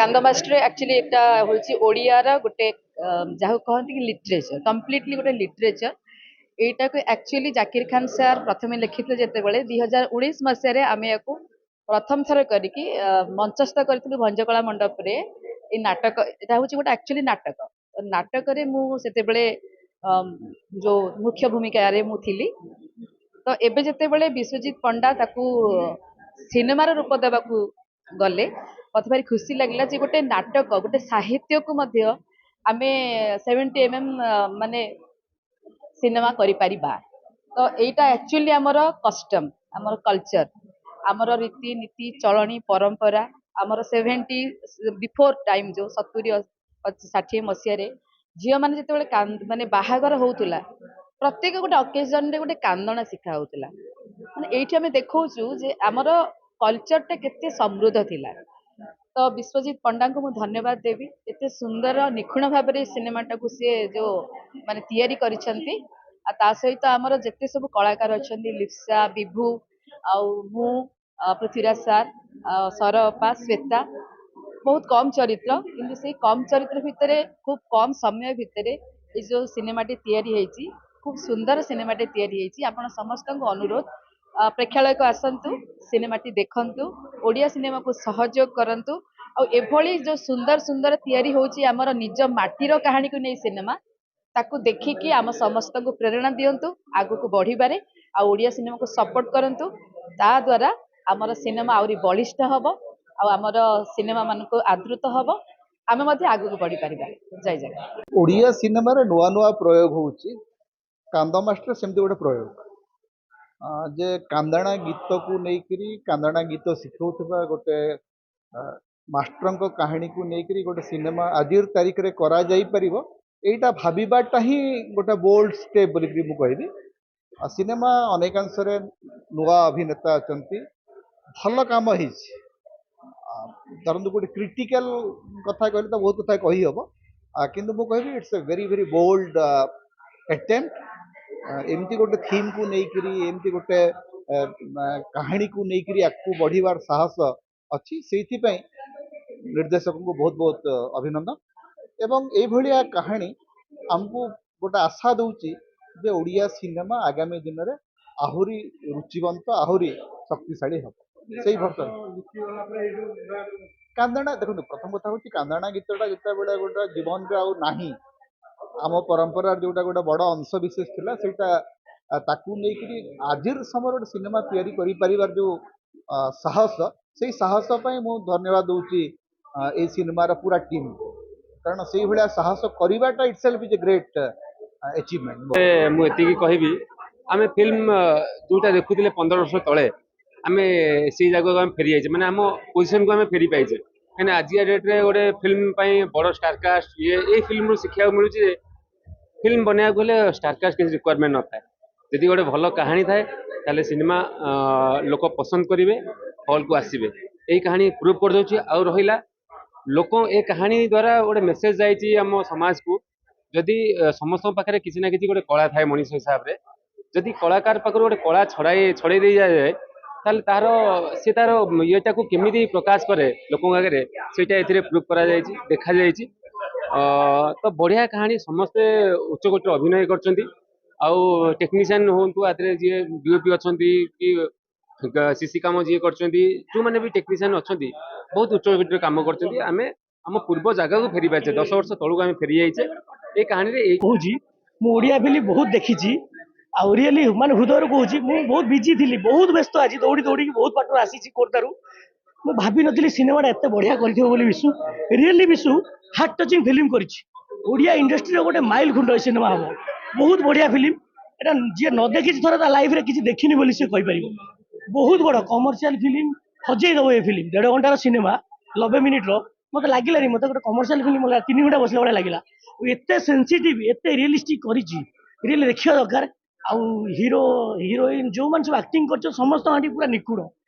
କାନ୍ଦମାଷ୍ଟରେ actually ଏଟା ହଉଛି ଓଡ଼ିଆର ଗୋଟେ ଯାହାକୁ କହନ୍ତି କି ଲିଟରେଚର, କମ୍ପ୍ଲିଟଲି ଗୋଟେ ଲିଟରେଚର। ଏଇଟାକୁ ଆକ୍ଚୁଆଲି ଜାକିର ଖାନ ସାର୍ ପ୍ରଥମେ ଲେଖିଥିଲେ ଯେତେବେଳେ 2019 ମସିହାରେ ଆମେ ୟାକୁ ପ୍ରଥମ ଥର କରିକି ମଞ୍ଚସ୍ଥ କରିଥିଲୁ ଭଞ୍ଜକଳା ମଣ୍ଡପରେ। ଏଇ ନାଟକ ଏଟା ହଉଛି ଗୋଟେ ଆକ୍ଚୁଆଲି ନାଟକ। ନାଟକରେ ମୁଁ ସେତେବେଳେ ଯୋଉ ମୁଖ୍ୟ ଭୂମିକାରେ ମୁଁ ଥିଲି। ତ ଏବେ ଯେତେବେଳେ ବିଶ୍ୱଜିତ ପଣ୍ଡା ତାକୁ ସିନେମାର ରୂପ ଦେବାକୁ ଗଲେ ମତେ ଭାରି ଖୁସି ଲାଗିଲା ଯେ ଗୋଟେ ନାଟକ ଗୋଟେ ସାହିତ୍ୟକୁ ମଧ୍ୟ ଆମେ 70 mm ମାନେ ସିନେମା କରିପାରିବା। ତ ଏଇଟା ଆକ୍ଚୁଆଲି ଆମର କଷ୍ଟମ, ଆମର କଲଚର, ଆମର ରୀତିନୀତି ଚଳଣି ପରମ୍ପରା, ଆମର 70 ବିଫୋର ଟାଇମ ଯୋଉ 70 60 ମସିହାରେ ଝିଅମାନେ ଯେତେବେଳେ ମାନେ ବାହାଘର ହଉଥିଲା ପ୍ରତ୍ୟେକ ଗୋଟେ ଅକେଜନରେ ଗୋଟେ କାନ୍ଦଣା ଶିଖା ହଉଥିଲା। ମାନେ ଏଇଠି ଆମେ ଦେଖଉଛୁ ଯେ ଆମର କଲଚରଟା କେତେ ସମୃଦ୍ଧ ଥିଲା। ତ ବିଶ୍ୱଜିତ ପଣ୍ଡାଙ୍କୁ ମୁଁ ଧନ୍ୟବାଦ ଦେବି, ଏତେ ସୁନ୍ଦର ନିଖୁଣ ଭାବରେ ସିନେମାଟାକୁ ସିଏ ଯୋଉ ମାନେ ତିଆରି କରିଛନ୍ତି। ଆଉ ତା ସହିତ ଆମର ଯେତେ ସବୁ କଳାକାର ଅଛନ୍ତି ଲିପ୍ସା, ବିଭୁ, ଆଉ ମୁଁ, ପୃଥ୍ୱୀରାଜ ସାର୍, ସର ଅପା, ଶ୍ଵେତା, ବହୁତ କମ ଚରିତ୍ର କିନ୍ତୁ ସେଇ କମ ଚରିତ୍ର ଭିତରେ ଖୁବ କମ ସମୟ ଭିତରେ ଏଇ ଯୋଉ ସିନେମାଟି ତିଆରି ହେଇଛି, ଖୁବ ସୁନ୍ଦର ସିନେମାଟି ତିଆରି ହେଇଛି। ଆପଣ ସମସ୍ତଙ୍କୁ ଅନୁରୋଧ ପ୍ରେକ୍ଷାଳୟକୁ ଆସନ୍ତୁ, ସିନେମାଟି ଦେଖନ୍ତୁ, ଓଡ଼ିଆ ସିନେମାକୁ ସହଯୋଗ କରନ୍ତୁ। ଆଉ ଏଭଳି ଯୋଉ ସୁନ୍ଦର ସୁନ୍ଦର ତିଆରି ହଉଛି ଆମର ନିଜ ମାଟିର କାହାଣୀକୁ ନେଇ ସିନେମା, ତାକୁ ଦେଖିକି ଆମ ସମସ୍ତଙ୍କୁ ପ୍ରେରଣା ଦିଅନ୍ତୁ ଆଗକୁ ବଢିବାରେ। ଆଉ ଓଡ଼ିଆ ସିନେମାକୁ ସପୋର୍ଟ କରନ୍ତୁ, ତା ଦ୍ୱାରା ଆମର ସିନେମା ଆହୁରି ବଳିଷ୍ଠ ହବ, ଆଉ ଆମର ସିନେମା ମାନଙ୍କୁ ଆଦୃତ ହବ, ଆମେ ମଧ୍ୟ ଆଗକୁ ବଢିପାରିବା। ଜୟ ଜଗନ୍ନାଥ। ଓଡ଼ିଆ ସିନେମାରେ ନୂଆ ନୂଆ ପ୍ରୟୋଗ ହେଉଛି। କାନ୍ଦ ମାଷ୍ଟର ସେମିତି ଗୋଟେ ପ୍ରୟୋଗ ଯେ କାନ୍ଦାଣା ଗୀତକୁ ନେଇକରି କାନ୍ଦାଣା ଗୀତ ଶିଖାଉଥିବା ଗୋଟେ ମାଷ୍ଟରଙ୍କ କାହାଣୀକୁ ନେଇକରି ଗୋଟେ ସିନେମା ଆଜିର ତାରିଖରେ କରାଯାଇପାରିବ, ଏଇଟା ଭାବିବାଟା ହିଁ ଗୋଟେ ବୋଲ୍ଡ ଷ୍ଟେପ୍ ବୋଲିକି ମୁଁ କହିବି। ସିନେମା ଅନେକାଂଶରେ ନୂଆ ଅଭିନେତା ଅଛନ୍ତି, ଭଲ କାମ ହେଇଛି। ଧରନ୍ତୁ ଗୋଟେ କ୍ରିଟିକାଲ କଥା କହିଲେ ତ ବହୁତ କଥା କହିହେବ, କିନ୍ତୁ ମୁଁ କହିବି it's a very very bold attempt. ଏମିତି ଗୋଟେ ଥିମ୍କୁ ନେଇକରି ଏମିତି ଗୋଟେ କାହାଣୀକୁ ନେଇକରି ଆଗକୁ ବଢ଼ିବାର ସାହସ ଅଛି, ସେଇଥିପାଇଁ ନିର୍ଦ୍ଦେଶକଙ୍କୁ ବହୁତ ବହୁତ ଅଭିନନ୍ଦନ। ଏବଂ ଏଇଭଳିଆ କାହାଣୀ ଆମକୁ ଗୋଟେ ଆଶା ଦେଉଛି ଯେ ଓଡ଼ିଆ ସିନେମା ଆଗାମୀ ଦିନରେ ଆହୁରି ରୁଚିବନ୍ତ, ଆହୁରି ଶକ୍ତିଶାଳୀ ହେବ। ସେଇ ଭର୍ତ୍ତା କାନ୍ଦାଣା ଦେଖନ୍ତୁ, ପ୍ରଥମ କଥା ହେଉଛି କାନ୍ଦାଣା ଗୀତଟା ଯେତେବେଳେ ଗୋଟେ ଜୀବନରେ ଆଉ ନାହିଁ, ଆମ ପରମ୍ପରାର ଯୋଉଟା ଗୋଟେ ବଡ଼ ଅଂଶ ବିଶେଷ ଥିଲା, ସେଇଟା ତାକୁ ନେଇକରି ଆଜିର ସମୟରେ ଗୋଟେ ସିନେମା ତିଆରି କରିପାରିବାର ଯୋଉ ସାହସ, ସେଇ ସାହସ ପାଇଁ ମୁଁ ଧନ୍ୟବାଦ ଦଉଛି ଏଇ ସିନେମାର ପୁରା ଟିମ୍, କାରଣ ସେଇଭଳିଆ ସାହସ କରିବାଟା ଇଟସେଲ୍ଫ ଇଜ୍ ଏ ଗ୍ରେଟ୍ ଆଚିଭମେଣ୍ଟ। ମୁଁ ଏତିକି କହିବି, ଆମେ ଫିଲ୍ମ ଯୋଉଟା ଦେଖୁଥିଲେ 15 ବର୍ଷ ତଳେ ଆମେ ସେଇ ଜାଗାକୁ ଆମେ ଫେରି ଯାଇଛେ, ମାନେ ଆମ ପୋଜିସନକୁ ଆମେ ଫେରି ପାଇଛେ। କାହିଁକିନା ଆଜିକା ଡେଟ୍ରେ ଗୋଟେ ଫିଲ୍ମ ପାଇଁ ବଡ଼ ଷ୍ଟାରକାଷ୍ଟ ଏଇ ଫିଲ୍ମରୁ ଶିଖିବାକୁ ମିଳୁଛି ଯେ ଫିଲ୍ମ ବନେଇବାକୁ ହେଲେ ଷ୍ଟାରକାଷ୍ଟ କିଛି ରିକ୍ୱାରମେଣ୍ଟ ନଥାଏ। ଯଦି ଗୋଟେ ଭଲ କାହାଣୀ ଥାଏ ତାହେଲେ ସିନେମା ଲୋକ ପସନ୍ଦ କରିବେ, ହଲ୍କୁ ଆସିବେ। ଏଇ କାହାଣୀ ପ୍ରୁଭ୍ କରିଦେଉଛି। ଆଉ ରହିଲା ଲୋକ ଏ କାହାଣୀ ଦ୍ୱାରା ଗୋଟେ ମେସେଜ ଯାଇଛି ଆମ ସମାଜକୁ। ଯଦି ସମସ୍ତଙ୍କ ପାଖରେ କିଛି ନା କିଛି ଗୋଟେ କଳା ଥାଏ ମଣିଷ ହିସାବରେ, ଯଦି କଳାକାର ପାଖରୁ ଗୋଟେ କଳା ଛଡ଼େଇ ଦିଆଯାଏ ତାହେଲେ ତାର ଇଏଟାକୁ କେମିତି ପ୍ରକାଶ କରେ ଲୋକଙ୍କ ଆଗରେ, ସେଇଟା ଏଥିରେ ପ୍ରୁଭ୍ କରାଯାଇଛି, ଦେଖାଯାଇଛି। ତ ବଢ଼ିଆ କାହାଣୀ, ସମସ୍ତେ ଉଚ୍ଚକୋଟୀର ଅଭିନୟ କରିଛନ୍ତି। ଆଉ ଟେକ୍ନିସିଆନ୍ ହୁଅନ୍ତୁ, ଆଥିରେ ଯିଏ ଡିଓପି ଅଛନ୍ତି କି ସିସି କାମ ଯିଏ କରିଛନ୍ତି, ଯେଉଁମାନେ ବି ଟେକ୍ନିସିଆନ୍ ଅଛନ୍ତି ବହୁତ ଉଚ୍ଚକୋଟୀର କାମ କରିଛନ୍ତି। ଆମେ ଆମ ପୂର୍ବ ଜାଗାକୁ ଫେରି ପାରିଛେ, 10 ବର୍ଷ ତଳକୁ ଆମେ ଫେରି ଯାଇଛେ। এই কাহিনীরে এই କହୁଛି ମୁଁ ଓଡ଼ିଆ ଫିଲ୍ମ ବହୁତ ଦେଖିଛି, ଆଉ ରିଏଲି ମାନେ ହୃଦୟରୁ କହୁଛି, ମୁଁ ବହୁତ ବିଜି ଥିଲି, ବହୁତ ବ୍ୟସ୍ତ ଆଜି ଦୌଡ଼ି ଦୌଡ଼ିକି ବହୁତ ବାଟରୁ ଆସିଛି କୋର୍ଟାରୁ। ମୁଁ ଭାବିନଥିଲି ସିନେମାଟା ଏତେ ବଢ଼ିଆ କରିଥିବ ବୋଲି। Bishu really Bishu heart touching film କରିଛି। ଓଡ଼ିଆ ଇଣ୍ଡଷ୍ଟ୍ରିର ଗୋଟେ ମାଇଲ ଖୁଣ୍ଟ ଏ ସିନେମା ହବ। ବହୁତ ବଢ଼ିଆ ଫିଲ୍ମ ଏଟା, ଯିଏ ନ ଦେଖିଛି ଥରେ ତା ଲାଇଫରେ କିଛି ଦେଖିନି ବୋଲି ସେ କହିପାରିବ। ବହୁତ ବଡ଼ କମର୍ସିଆଲ ଫିଲ୍ମ, ହଜେଇ ଦେବ ଏ ଫିଲ୍ମ। 1.5 ଘଣ୍ଟାର ସିନେମା, 90 ମିନିଟ୍ର। ମତେ ଲାଗିଲାନି ମତେ ଗୋଟେ କମର୍ସିଆଲ ଫିଲ୍ମ 3 ଘଣ୍ଟା ବସିଲା ଭଳିଆ ଲାଗିଲା। ଏତେ ସେନ୍ସିଟିଭ, ଏତେ ରିଏଲିଷ୍ଟିକ କରିଛି, ରିଏଲି ଦେଖିବା ଦରକାର। ଆଉ ହିରୋ ହିରୋଇନ ଯୋଉମାନେ ସବୁ ଆକ୍ଟିଂ କରିଛନ୍ତି ସମସ୍ତଙ୍କ ଆଠି ପୁରା ନିଖୁଣ।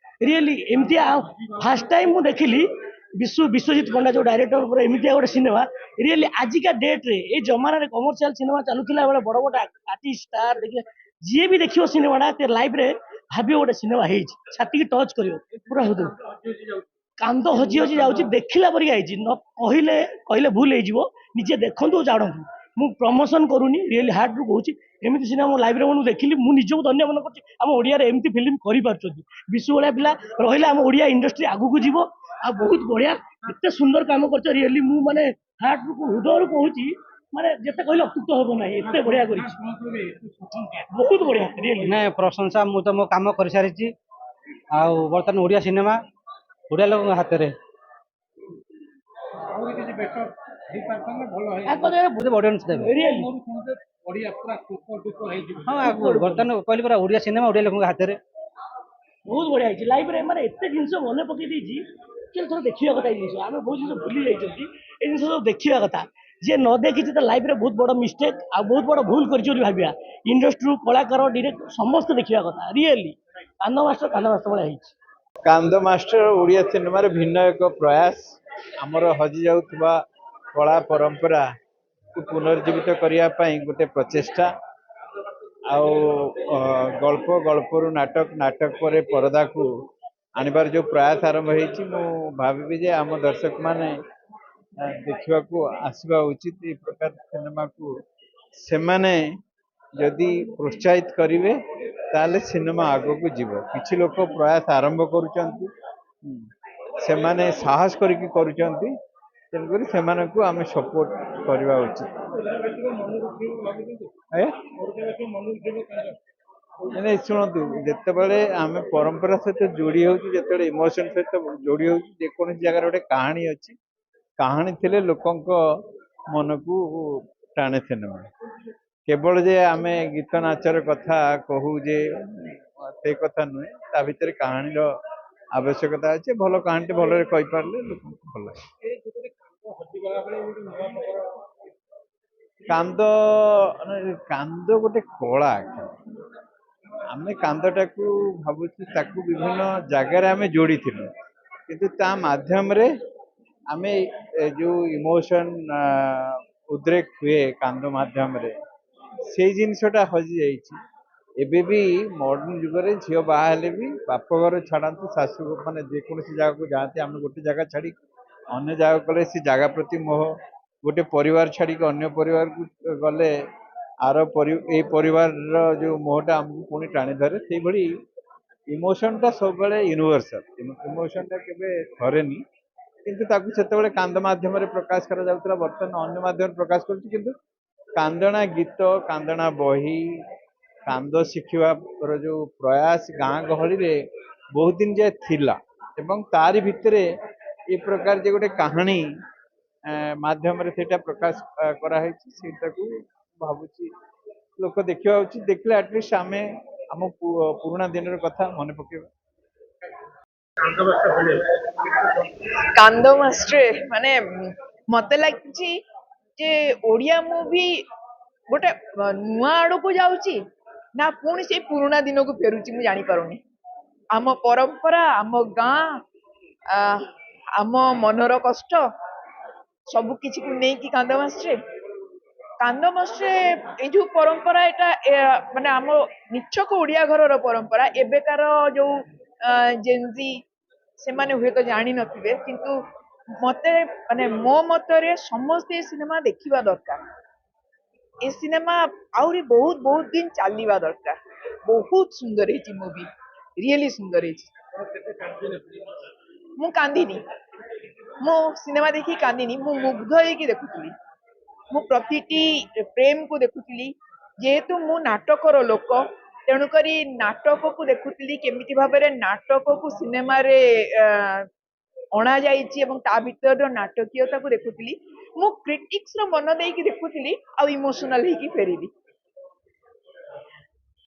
ରିଏଲି ଏମିତିଆ ଫାର୍ଷ୍ଟ ଟାଇମ୍ ମୁଁ ଦେଖିଲି ବିଶ୍ୱଜିତ ପଣ୍ଡା ଯୋଉ ଡାଇରେକ୍ଟର ଉପରେ ଏମିତିଆ ଗୋଟେ ସିନେମା। ରିଏଲି ଆଜିକା ଡେଟ୍ରେ ଏଇ ଜମାନାରେ କମର୍ସିଆଲ ସିନେମା ଚାଲୁଥିଲା ବେଳେ ବଡ଼ ବଡ଼ ଆର୍ଟିଷ୍ଟ ଷ୍ଟାର ଦେଖିବେ, ଯିଏ ବି ଦେଖିବ ସିନେମାଟା ଲାଇଫରେ ଭାବିବ ଗୋଟେ ସିନେମା ହେଇଛି, ଛାତିକି ଟଚ୍ କରିବ ପୁରା। ହଉଥିବ କାନ୍ଦ ହଜି ହଜି ଯାଉଛି ଦେଖିଲା ପରିକା ହେଇଛି ନ କହିଲେ କହିଲେ ଭୁଲ ହେଇଯିବ ନିଜେ ଦେଖନ୍ତୁ ଜାଣନ୍ତୁ ମୁଁ ପ୍ରମୋସନ କରୁନି ରିଏଲି ହାର୍ଟରୁ କହୁଛି ଏମିତି ସିନେମା ମୋ ଲାଇଫରେ ମୁଁ ଦେଖିଲି ମୁଁ ନିଜକୁ ଧନ୍ୟ ମନେ କରୁଛି ଆମ ଓଡ଼ିଆରେ ଏମିତି ଫିଲ୍ମ କରିପାରୁଛନ୍ତି ବିଶୁ ଭଳିଆ ପିଲା ରହିଲେ ଆମ ଓଡ଼ିଆ ଇଣ୍ଡଷ୍ଟ୍ରି ଆଗକୁ ଯିବ ଆଉ ବହୁତ ବଢିଆ ଏତେ ସୁନ୍ଦର କାମ କରୁଛ ରିଏଲି ମୁଁ ମାନେ ହାର୍ଟରୁ ହୃଦୟରୁ କହୁଛି ମାନେ ଯେତେ କହିଲେ ଅତ୍ୟୁକ୍ତ ହବ ନାହିଁ ଏତେ ବଢିଆ କରିଛି ବହୁତ ବଢିଆ ରିଏଲି ନାଇଁ ପ୍ରଶଂସା ମୁଁ ତ ମୋ କାମ କରିସାରିଛି ଆଉ ବର୍ତ୍ତମାନ ଓଡ଼ିଆ ସିନେମା ଓଡ଼ିଆ ଲୋକଙ୍କ ହାତରେ ବହୁତ ଅଡିଏନ୍ସ ଦେବେ ହଁ ଆଗକୁ ବର୍ତ୍ତମାନ କହିଲି ପରା ଓଡ଼ିଆ ସିନେମା ଓଡ଼ିଆ ଲୋକଙ୍କ ହାତରେ ବହୁତ ବଢିଆ ହେଇଛି ଲାଇଫରେ ମାନେ ଏତେ ଜିନିଷ ମନେ ପକେଇ ଦେଇଛି କି ଥର ଦେଖିବା କଥା ଏଇ ଜିନିଷ ଆମେ ବହୁତ ଜିନିଷ ଭୁଲି ଯାଇଛନ୍ତି ଏଇ ଜିନିଷ ସବୁ ଦେଖିବା କଥା ଯିଏ ନ ଦେଖିଛି ତା ଲାଇଫରେ ବହୁତ ବଡ ମିଷ୍ଟେକ୍ ଆଉ ବହୁତ ବଡ ଭୁଲ କରିଛି ବୋଲି ଭାବିବା ଇଣ୍ଡଷ୍ଟ୍ରି କଳାକାର ଡିରେକ୍ଟର ସମସ୍ତେ ଦେଖିବା କଥା ରିଏଲି କାନ୍ଦ ମାଷ୍ଟର ଭଳିଆ ହେଇଛି କାନ୍ଦ ମାଷ୍ଟର ଓଡ଼ିଆ ସିନେମାରେ ଭିନ୍ନ ଏକ ପ୍ରୟାସ ଆମର ହଜି ଯାଉଥିବା କଳା ପରମ୍ପରାକୁ ପୁନର୍ଜୀବିତ କରିବା ପାଇଁ ଗୋଟେ ପ୍ରଚେଷ୍ଟା ଆଉ ଗଳ୍ପରୁ ନାଟକ ନାଟକ ପରେ ପରଦାକୁ ଆଣିବାର ଯେଉଁ ପ୍ରୟାସ ଆରମ୍ଭ ହେଇଛି ମୁଁ ଭାବିବି ଯେ ଆମ ଦର୍ଶକମାନେ ଦେଖିବାକୁ ଆସିବା ଉଚିତ ଏ ପ୍ରକାର ସିନେମାକୁ ସେମାନେ ଯଦି ପ୍ରୋତ୍ସାହିତ କରିବେ ତାହେଲେ ସିନେମା ଆଗକୁ ଯିବ କିଛି ଲୋକ ପ୍ରୟାସ ଆରମ୍ଭ କରୁଛନ୍ତି ସେମାନେ ସାହସ କରିକି କରୁଛନ୍ତି ତେଣୁକରି ସେମାନଙ୍କୁ ଆମେ ସପୋର୍ଟ କରିବା ଉଚିତ ନାଇଁ ଶୁଣନ୍ତୁ ଯେତେବେଳେ ଆମେ ପରମ୍ପରା ସହିତ ଯୋଡ଼ି ହଉଛୁ ଯେତେବେଳେ ଇମୋସନ ସହିତ ଯୋଡ଼ି ହଉଛି ଯେକୌଣସି ଜାଗାରେ ଗୋଟେ କାହାଣୀ ଅଛି କାହାଣୀ ଥିଲେ ଲୋକଙ୍କ ମନକୁ ଟାଣେ ସିନେମା କେବଳ ଯେ ଆମେ ଗୀତ ନାଚର କଥା କହୁ ଯେ ସେ କଥା ନୁହେଁ ତା ଭିତରେ କାହାଣୀର ଆବଶ୍ୟକତା ଅଛି ଭଲ କାହାଣୀଟି ଭଲରେ କହିପାରିଲେ ଲୋକଙ୍କୁ ଭଲ ଲାଗେ କାନ୍ଦ କାନ୍ଦ ଗୋଟେ କଳା ଆମେ କାନ୍ଦଟାକୁ ଭାବୁଛୁ ତାକୁ ବିଭିନ୍ନ ଜାଗାରେ ଆମେ ଯୋଡ଼ିଥିଲୁ କିନ୍ତୁ ତା ମାଧ୍ୟମରେ ଆମେ ଯୋଉ ଇମୋସନ ଉଦ୍ରେକ ହୁଏ କାନ୍ଦ ମାଧ୍ୟମରେ ସେଇ ଜିନିଷଟା ହଜି ଯାଇଛି ଏବେ ବି ମଡର୍ଣ୍ଣ ଯୁଗରେ ଝିଅ ବାହା ହେଲେ ବି ବାପ ଘର ଛାଡ଼ନ୍ତୁ ଶାଶୁ ମାନେ ଯେକୌଣସି ଜାଗାକୁ ଯାଆନ୍ତି ଆମେ ଗୋଟେ ଜାଗା ଛାଡ଼ି ଅନ୍ୟ ଜାଗାକୁ ଗଲେ ସେ ଜାଗା ପ୍ରତି ମୋହ ଗୋଟେ ପରିବାର ଛାଡ଼ିକି ଅନ୍ୟ ପରିବାରକୁ ଗଲେ ଏଇ ପରିବାରର ଯୋଉ ମୋହଟା ଆମକୁ ପୁଣି ଟାଣି ଧରେ ସେଇଭଳି ଇମୋସନଟା ସବୁବେଳେ ୟୁନିଭର୍ସାଲ ଇମୋସନଟା କେବେ ଧରେନି କିନ୍ତୁ ତାକୁ ସେତେବେଳେ କାନ୍ଦ ମାଧ୍ୟମରେ ପ୍ରକାଶ କରାଯାଉଥିଲା ବର୍ତ୍ତମାନ ଅନ୍ୟ ମାଧ୍ୟମରେ ପ୍ରକାଶ କରୁଛି କିନ୍ତୁ କାନ୍ଦଣା ଗୀତ କାନ୍ଦଣା ବହି କାନ୍ଦ ଶିଖିବାର ଯୋଉ ପ୍ରୟାସ ଗାଁ ଗହଳିରେ ବହୁତ ଦିନ ଯାଏ ଥିଲା ଏବଂ ତାରି ଭିତରେ ଏ ପ୍ରକାର ଯେ ଗୋଟେ କାହାଣୀ ମାଧ୍ୟମରେ ସେଇଟା ପ୍ରକାଶ କରାହେଇଛି ସେଇଟାକୁ ଭାବୁଛି ଲୋକ ଦେଖିବା ଉଚିତ ଦେଖିଲେ ଆଟଲିଷ୍ଟ ଆମେ ଆମ ପୁରୁଣା ଦିନର କଥା ମନେ ପକେଇବା କାନ୍ଦ ମାଷ୍ଟରେ ମାନେ ମତେ ଲାଗୁଛି ଯେ ଓଡିଆ ମୁଭି ଗୋଟେ ନୂଆ ଆଡକୁ ଯାଉଛି ନା ପୁଣି ସେଇ ପୁରୁଣା ଦିନକୁ ଫେରୁଛି ମୁଁ ଜାଣିପାରୁନି ଆମ ପରମ୍ପରା ଆମ ଗାଁ ଆ, ଆମ ମନର କଷ୍ଟ ସବୁ କିଛିକୁ ନେଇକି କାନ୍ଦ ମାଷ୍ଟରେ ଏଇ ଯୋଉ ପରମ୍ପରା ଏଟା ମାନେ ଆମ ନିଛକ ଓଡିଆ ଘରର ପରମ୍ପରା ଏବେକାର ଯୋଉ ଜେନଜି ସେମାନେ ହୁଏତ ଜାଣିନଥିବେ କିନ୍ତୁ ମତେ ମାନେ ମୋ ମତରେ ସମସ୍ତେ ଏ ସିନେମା ଦେଖିବା ଦରକାର ଏ ସିନେମା ଆହୁରି ବହୁତ ବହୁତ ଦିନ ଚାଲିବା ଦରକାର ବହୁତ ସୁନ୍ଦର ହେଇଛି ମୁଭି ରିଏଲି ସୁନ୍ଦର ହେଇଛି ମୁଁ କାନ୍ଦିନି ମୁଁ ସିନେମା ଦେଖି କାନ୍ଦିନି ମୁଁ ମୁଗ୍ଧ ହେଇକି ଦେଖୁଥିଲି ମୁଁ ପ୍ରତିଟି ପ୍ରେମକୁ ଦେଖୁଥିଲି ଯେହେତୁ ମୁଁ ନାଟକର ଲୋକ ତେଣୁକରି ନାଟକକୁ ଦେଖୁଥିଲି କେମିତି ଭାବରେ ନାଟକକୁ ସିନେମାରେ ଅଣାଯାଇଛି ଏବଂ ତା ଭିତରର ନାଟକୀୟତାକୁ ଦେଖୁଥିଲି ମୁଁ କ୍ରିଟିକ୍ସର ମନ ଦେଇକି ଦେଖୁଥିଲି ଆଉ ଇମୋସନାଲ ହେଇକି ଫେରିଲି